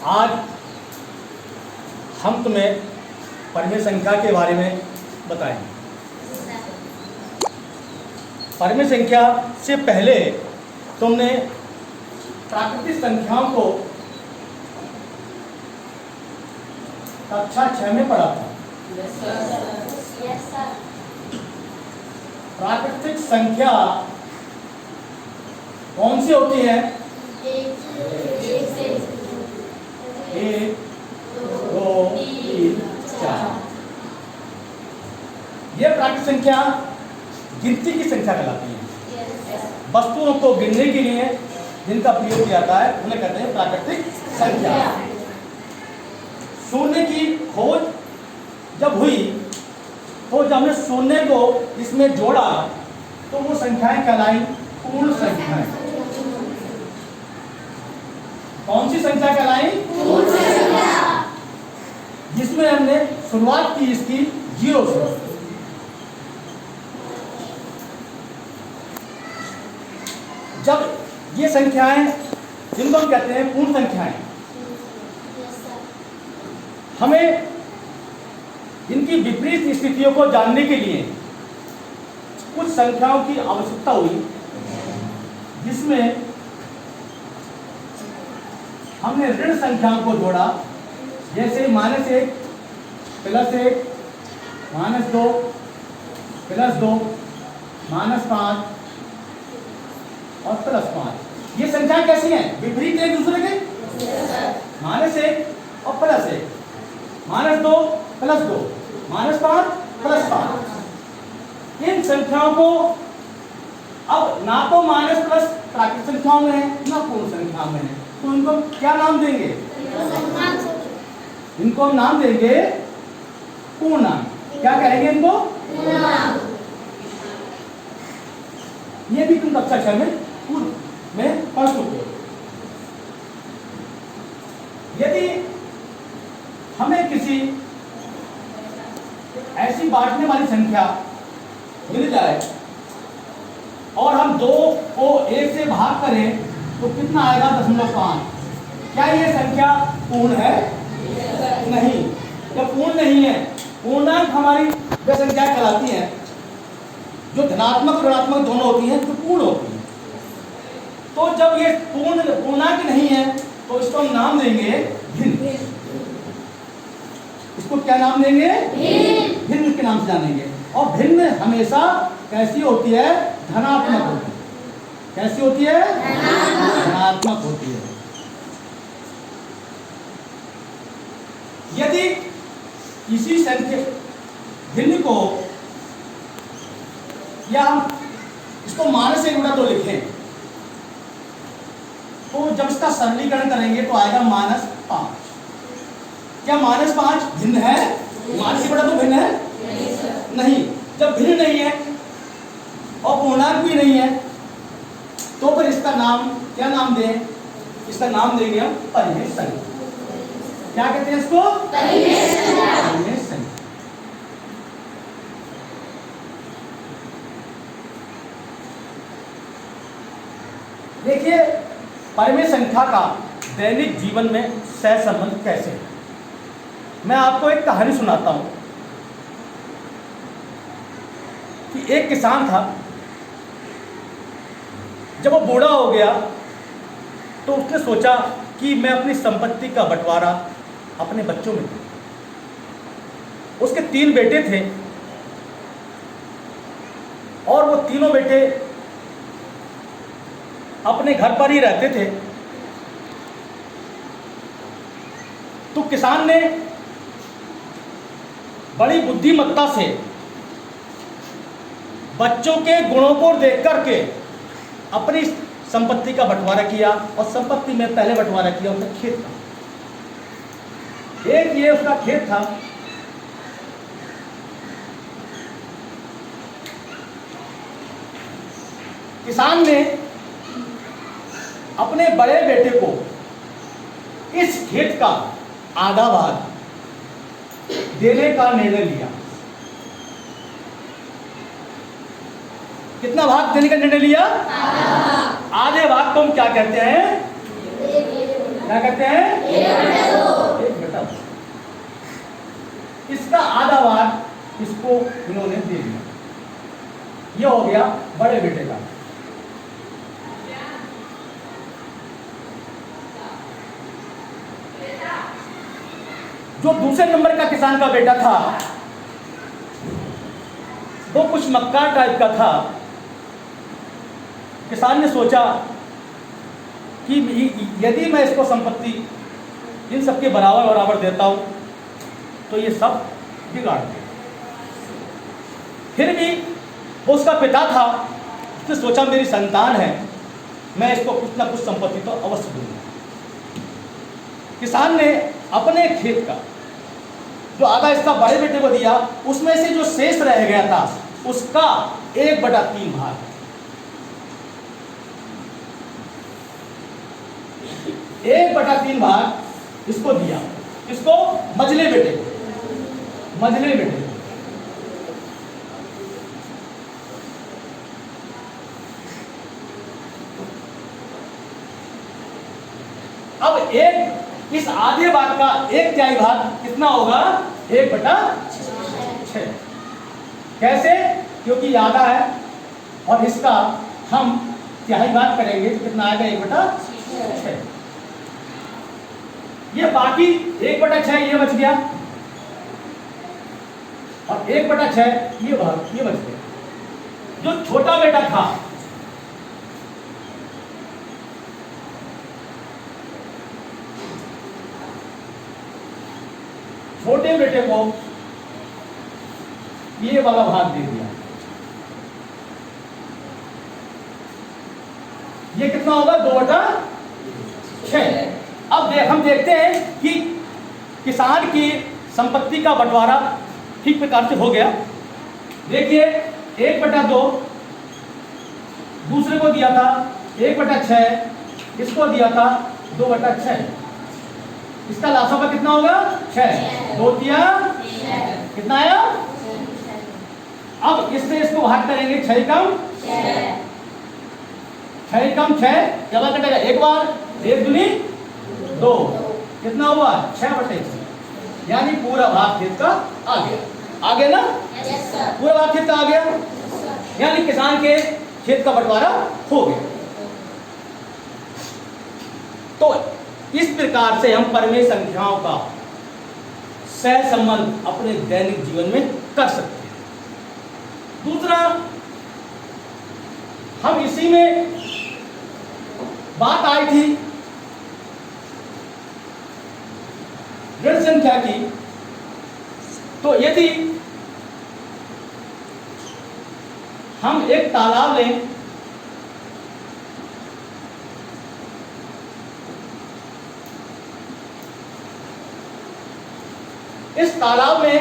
आज हम तुम्हें परिमेय संख्या के बारे में बताएंगे। परिमेय संख्या से पहले तुमने प्राकृतिक संख्याओं को कक्षा 6 में पढ़ा था। प्राकृतिक संख्या कौन सी होती है? 1, 2, 3, 4। ये प्राकृतिक संख्या गिनती की संख्या कहलाती है। वस्तुओं को गिनने के लिए जिनका प्रयोग किया जाता है उन्हें कहते हैं प्राकृतिक संख्या। शून्य की खोज जब हुई तो जब हमने शून्य को इसमें जोड़ा तो वो संख्याएं कहलाई पूर्ण संख्याएं। कौन सी संख्या कहलाई? पूर्ण संख्या। जिसमें हमने शुरुआत की इसकी 0 से। जब ये संख्याएं जिनको हम कहते हैं पूर्ण संख्याएं, हमें इनकी विपरीत स्थितियों को जानने के लिए कुछ संख्याओं की आवश्यकता हुई, जिसमें हमने ऋण संख्याओं को जोड़ा। जैसे -1 +1 -2 +2 -5 और +5। ये संख्या कैसी हैं? विपरीत एक दूसरे के। -1 और +1, -2 +2, -5 +5। इन संख्याओं को अब ना तो माइनस प्लस प्राकृतिक संख्याओं में है ना पूर्ण संख्याओं में है, तो इनको क्या नाम देंगे? इनको हम नाम देंगे पूर्णांक। क्या कहेंगे इनको? पूर्णांक। ये भी तुम कक्षा 6 में पढ़ चुके हो। यदि हमें किसी ऐसी बांटने वाली संख्या मिल जाए और हम 2 को 1 से भाग करें तो कितना आएगा? 0.5। क्या ये संख्या पूर्ण है? नहीं। जब पूर्ण नहीं है, पूर्णांक हमारी वे संख्या कहलाती है जो धनात्मक और ऋणात्मक दोनों होती हैं, जो पूर्ण होती हैं। तो जब ये पूर्णांक नहीं है तो इसको हम नाम देंगे भिन्न। इसको क्या नाम देंगे? भिन्न के नाम से जानेंगे। और भिन्न हमेशा कैसी होती है? धनात्मक होती है। कैसी होती है? धनात्मक होती है। यदि किसी संख्या भिन्न को या हम इसको माइनस 1/2 लिखें तो जब इसका सरलीकरण करेंगे तो आएगा -5। क्या -5 भिन्न है? -1/2 भिन्न है? नहीं। जब भिन्न नहीं है और पूर्णांक भी नहीं है तो फिर इसका नाम क्या नाम दें? इसका नाम देंगे हम परिमेय संख्या। क्या कहते हैं इसको? परिमेय संख्या। देखिए परिमेय संख्या का दैनिक जीवन में सहसंबंध कैसे है। मैं आपको एक कहानी सुनाता हूं कि एक किसान था। जब वो बूढ़ा हो गया तो उसने सोचा कि मैं अपनी संपत्ति का बंटवारा अपने बच्चों में दूं। उसके 3 बेटे थे और वो तीनों बेटे अपने घर पर ही रहते थे। तो किसान ने बड़ी बुद्धिमत्ता से बच्चों के गुणों को देख करके अपनी संपत्ति का बंटवारा किया। और संपत्ति में पहले बंटवारा किया उसका खेत था। एक ये उसका खेत था। किसान ने अपने बड़े बेटे को इस खेत का आधा भाग देने का निर्णय लिया। कितना भाग देने का निर्णय लिया? आधे भाग को हम क्या कहते हैं? क्या कहते हैं? 1/2। इसका आधा भाग इसको इन्होंने दे दिया। ये हो गया बड़े बेटे का। जो दूसरे नंबर का किसान का बेटा था वो कुछ मक्कार टाइप का था। किसान ने सोचा कि यदि मैं इसको संपत्ति इन सबके बराबर बराबर देता हूं तो ये सब बिगाड़ दे। फिर भी वो उसका पिता था, उसने सोचा मेरी संतान है, मैं इसको कुछ ना कुछ संपत्ति तो अवश्य दूंगा। किसान ने अपने खेत का जो आधा हिस्सा बड़े बेटे को दिया, उसमें से जो शेष रह गया था उसका 1/3 भाग 1/3 भाग इसको दिया। इसको मझले बेटे को, मझले बेटे को। अब एक इस आधे भाग का 1/3 भाग कितना होगा? 1/6। कैसे? क्योंकि आधा है और इसका हम तिहाई भाग करेंगे तो कितना आएगा? 1/6। ये बाकी 1/6 ये बच गया और 1/6 ये भाग ये बच गया। जो छोटा बेटा था छोटे बेटे को ये वाला भाग दे दिया। ये कितना होगा? 2/6। अब हम देखते हैं कि किसान की संपत्ति का बंटवारा ठीक प्रकार से हो गया। देखिए 1/2 दूसरे को दिया था, 1/6 इसको दिया था, 2/6। इसका लासापा कितना होगा? 6। 2 तिया कितना आया? अब इससे इसको भाग करेंगे 6 कम 6 जब कटेगा एक बार, 1 दूनी 2, कितना हुआ? 6/6। यानी पूरा भाग खेत का आ गया। आ गया ना? पूरा भाग खेत का आ गया, यानी किसान के खेत का बंटवारा हो गया। तो इस प्रकार से हम परिमेय संख्याओं का सह संबंध अपने दैनिक जीवन में कर सकते हैं। दूसरा, हम इसी में बात आई थी ऋण संख्या की। तो यदि हम एक तालाब लें, इस तालाब में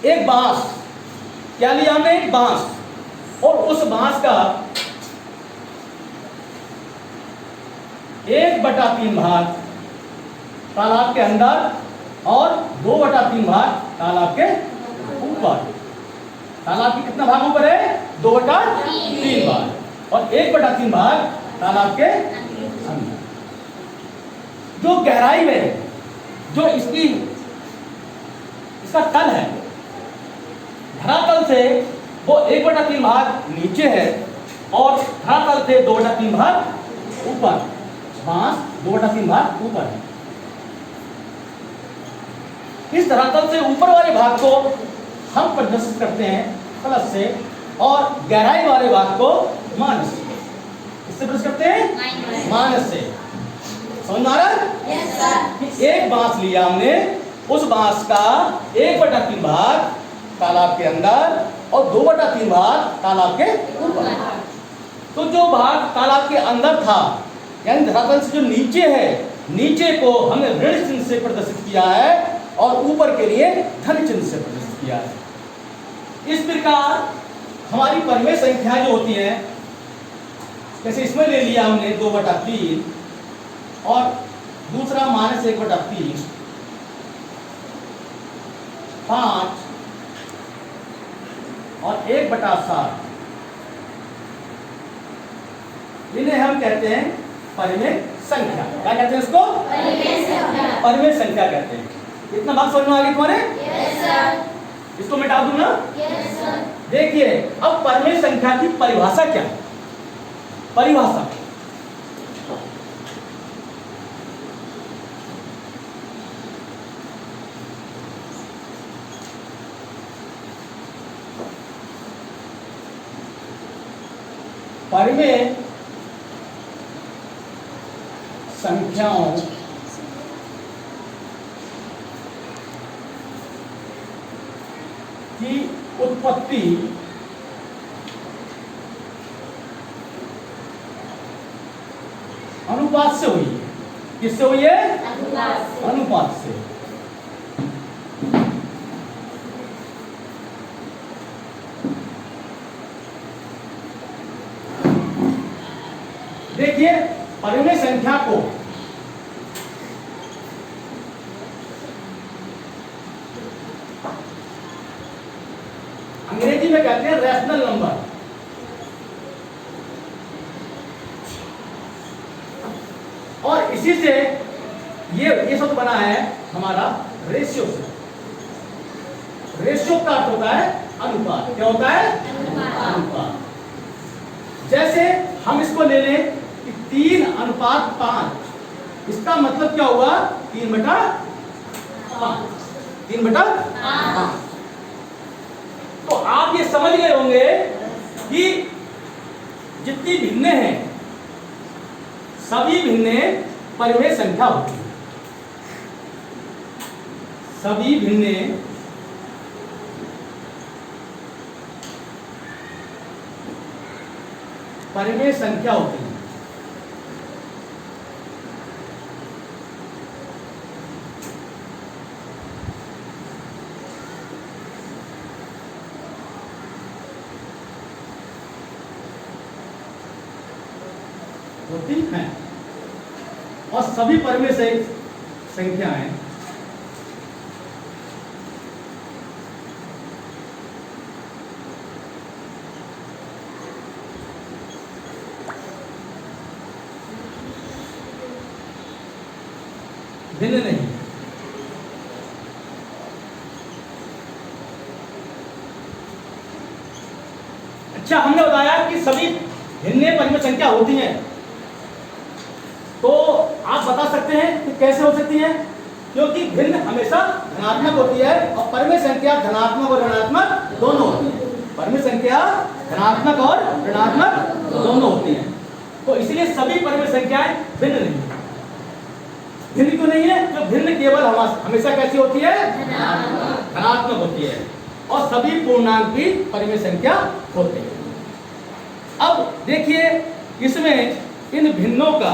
एक बांस, क्या लिया हमने? एक बांस, और उस बांस का 1/3 भाग तालाब के अंदर और 2/3 भाग तालाब के ऊपर। तालाब के कितना भाग ऊपर है? 2/3 भाग, और 1/3 भाग तालाब के अंदर। जो गहराई में जो इसका तल है, धरातल से वो 1/3 भाग नीचे है और धरातल से 2/3 भाग ऊपर। बांस 2/3 भाग ऊपर है। इस धरातल से ऊपर वाले भाग को हम प्रदर्शित करते हैं प्लस से और गहराई वाले भाग को माइनस से। इससे प्रदर्शित करते हैं माइनस से। समझ में आ रहा है? Yes sir. कि एक बांस लिया हमने, उस बांस का 1/3 भाग तालाब के अंदर और 2/3 भाग तालाब के ऊपर। तो जो भाग तालाब के अंदर था, यानी धरातल से जो नीचे है, नीचे को हमने ऋण चिन्ह से प्रदर्शित किया है और ऊपर के लिए धन चिन्ह से प्रदर्शित किया है। इस प्रकार हमारी परिमेय संख्या जो होती है, जैसे इसमें ले लिया हमने 2/3 और दूसरा -1/3, 5 और 1/7, इन्हें हम कहते हैं परिमेय संख्या। क्या कहते हैं इसको? परिमेय संख्या कहते हैं। इतना बात समझ में आ गई तुम्हारे? Yes sir. इसको मिटा दूं ना? Yes sir. देखिए अब परिमेय संख्या की परिभाषा क्या है? परिभाषा परिमेय संख्याओं की उत्पत्ति अनुपात से हुई है। किससे हुई है? अनुपात से। देखिए परिमेय संख्या को अंग्रेजी में कहते हैं रैशनल नंबर। और इसी से ये शब्द बना है हमारा रेशियो से। रेशियो का अर्थ होता है अनुपात। क्या होता है? अनुपात। जैसे हम इसको ले लें कि 3:5, इसका मतलब क्या हुआ? 3/5। 3/5। तो आप ये समझ गए होंगे कि जितनी भिन्नें हैं सभी भिन्नें परिमेय संख्या होती है। सभी भिन्नें परिमेय संख्या होती है। होती हैं और सभी परिमेय से संख्याएं भिन्न नहीं। अच्छा, हमने बताया कि सभी भिन्न परिमेय संख्या होती हैं, तो आप बता सकते हैं कि कैसे हो सकती है? क्योंकि भिन्न हमेशा धनात्मक होती है और परिमेय संख्या धनात्मक और ऋणात्मक दोनों होती है। परिमेय संख्या धनात्मक और ऋणात्मक दोनों होती है, तो इसलिए सभी परिमेय संख्याएं भिन्न नहीं है। भिन्न क्यों नहीं है? तो भिन्न केवल हमेशा कैसी होती है? धनात्मक होती है और सभी पूर्णांक भी परिमेय संख्या होते हैं। अब देखिए इसमें इन भिन्नों का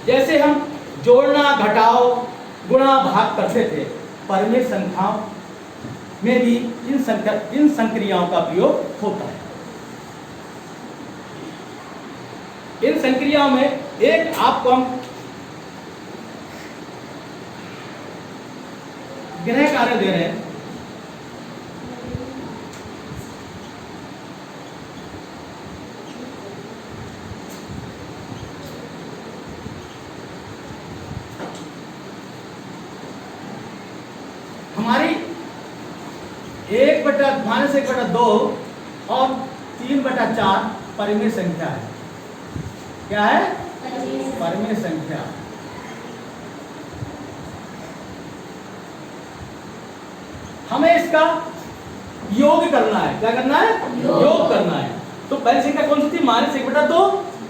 जैसे हम जोड़ना, घटाओ, गुणा, भाग करते थे, परिमेय संख्याओं में भी इन संक्रियाओं का प्रयोग होता है। इन संक्रियाओं में एक आपको हम गृह कार्य दे रहे हैं। हमारी 1/-1/2 और 3/4 परिमेय संख्या है। क्या है? परिमेय संख्या। हमें इसका योग करना है। क्या करना है? योग करना है। तो पहली संख्या कौन सी थी? -1/2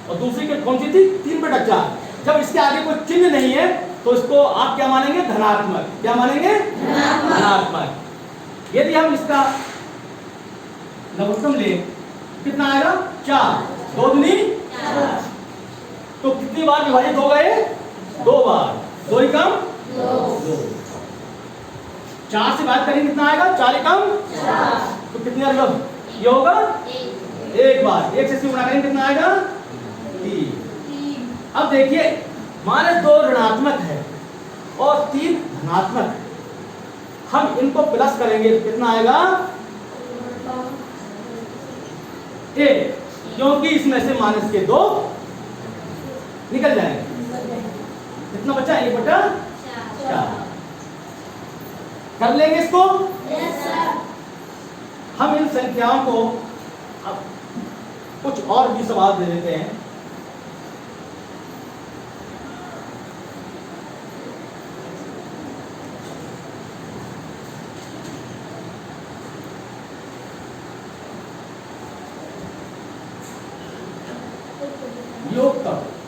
और दूसरी कौन सी थी? 3/4। जब इसके आगे कोई चिन्ह नहीं है तो इसको आप क्या मानेंगे? धनात्मक। क्या मानेंगे? धनात्मक। यदि हम इसका लघुत्तम ले, कितना आएगा? 4। 2 दूनी 4। तो कितनी बार विभाजित हो गए? 2 बार। 2 ही कम 2। 4 से बात करेंगे कितना आएगा? 4 ही कम 4। तो कितनी बार ये होगा? 1 बार। 1 से गुणा करेंगे कितना आएगा? 3। अब देखिए -2 ऋणात्मक है और 3 धनात्मक है। हम इनको प्लस करेंगे तो कितना आएगा? 1, क्योंकि इसमें से -2 निकल जाएंगे। कितना बचा? 1/2। कर लेंगे इसको? Yes sir. हम इन संख्याओं को अब कुछ और भी सवाल दे देते हैं। योग करो।